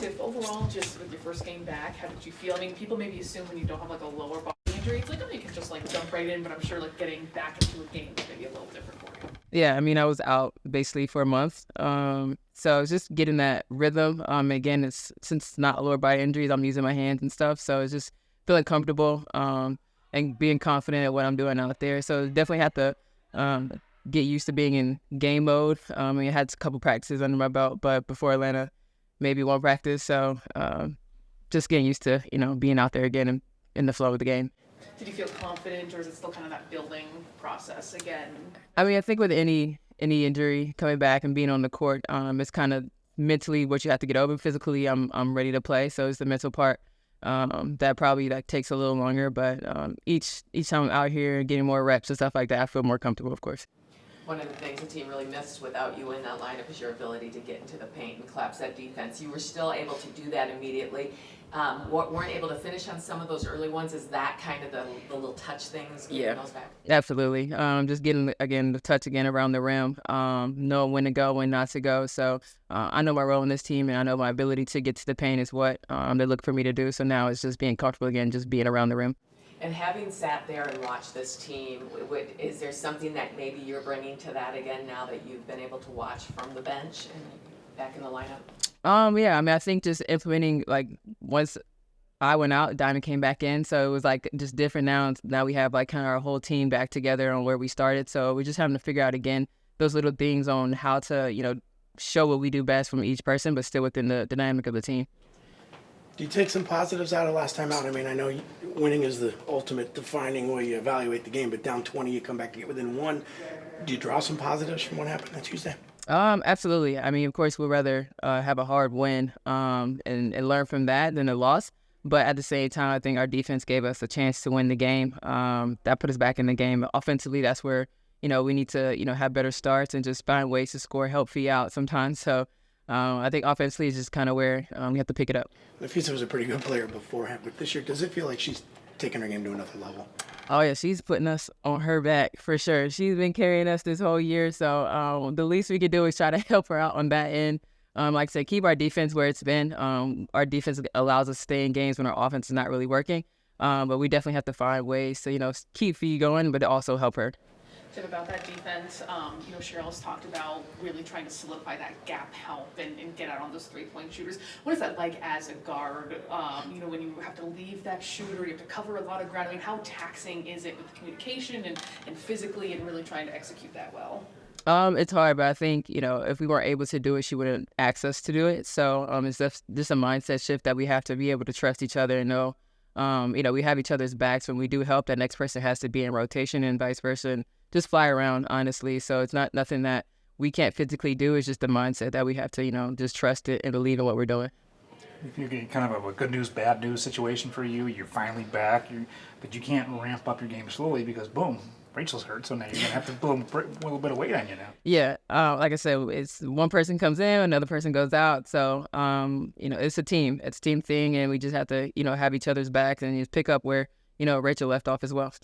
Tiff, overall, just with your first game back, how did you feel? I mean, people maybe assume when you don't have like a lower body injury, it's like, oh, you can just like jump right in, but I'm sure like getting back into a game is maybe a little different for you. Yeah, I mean, I was out basically for a month. So it's just getting that rhythm. Again, since it's not lower body injuries, I'm using my hands and stuff. So it's just feeling comfortable and being confident at what I'm doing out there. So definitely have to get used to being in game mode. I had a couple practices under my belt, but before Atlanta, maybe one practice. So just getting used to, being out there again and in the flow of the game. Did you feel confident, or is it still kind of that building process again? I mean, I think with any injury coming back and being on the court, it's kind of mentally what you have to get over. Physically, I'm ready to play, so it's the mental part that probably takes a little longer. But each time I'm out here getting more reps and stuff like that, I feel more comfortable, of course. One of the things the team really missed without you in that lineup is your ability to get into the paint and collapse that defense. You were still able to do that immediately. Weren't able to finish on some of those early ones. Is that kind of the little touch things getting those back? Absolutely. Just getting, again, the touch again around the rim, knowing when to go, when not to go. So I know my role in this team, and I know my ability to get to the paint is what they look for me to do. So now it's just being comfortable again, just being around the rim. And having sat there and watched this team, is there something that maybe you're bringing to that again now that you've been able to watch from the bench and back in the lineup? Yeah, I mean, I think just implementing, once I went out, Diamond came back in, so it was just different now. Now we have kind of our whole team back together on where we started, so we're just having to figure out again those little things on how to, show what we do best from each person, but still within the dynamic of the team. Do you take some positives out of last time out? I mean, I know winning is the ultimate defining way you evaluate the game, but down 20, you come back to get within one. Do you draw some positives from what happened on Tuesday? Absolutely. I mean, of course, we'd rather have a hard win and learn from that than a loss. But at the same time, I think our defense gave us a chance to win the game. That put us back in the game. Offensively, that's where, we need to, have better starts and just find ways to score, help Fee out sometimes. So I think offensively is just kind of where we have to pick it up. Nafisa was a pretty good player beforehand, but this year, does it feel like she's taking her game to another level? Oh, yeah, she's putting us on her back for sure. She's been carrying us this whole year, so the least we could do is try to help her out on that end. Like I said, keep our defense where it's been. Our defense allows us to stay in games when our offense is not really working, but we definitely have to find ways to, keep Fee going, but also help her. Tiff, about that defense, Cheryl's talked about really trying to solidify that gap help and get out on those three-point shooters. What is that like as a guard, when you have to leave that shooter, you have to cover a lot of ground? I mean, how taxing is it with communication and physically and really trying to execute that well? It's hard, but I think, if we weren't able to do it, she wouldn't ask us to do it. So it's just a mindset shift that we have to be able to trust each other and know, we have each other's backs. When we do help, that next person has to be in rotation and vice versa. And just fly around, honestly. So it's not nothing that we can't physically do. It's just the mindset that we have to, just trust it and believe in what we're doing. You're getting kind of a good news, bad news situation for you. You're finally back, but you can't ramp up your game slowly because, boom, Rachel's hurt. So now you're going to have to put a little bit of weight on you now. Yeah, like I said, it's one person comes in, another person goes out. So, it's a team. It's a team thing, and we just have to, have each other's backs and just pick up where, Rachel left off as well.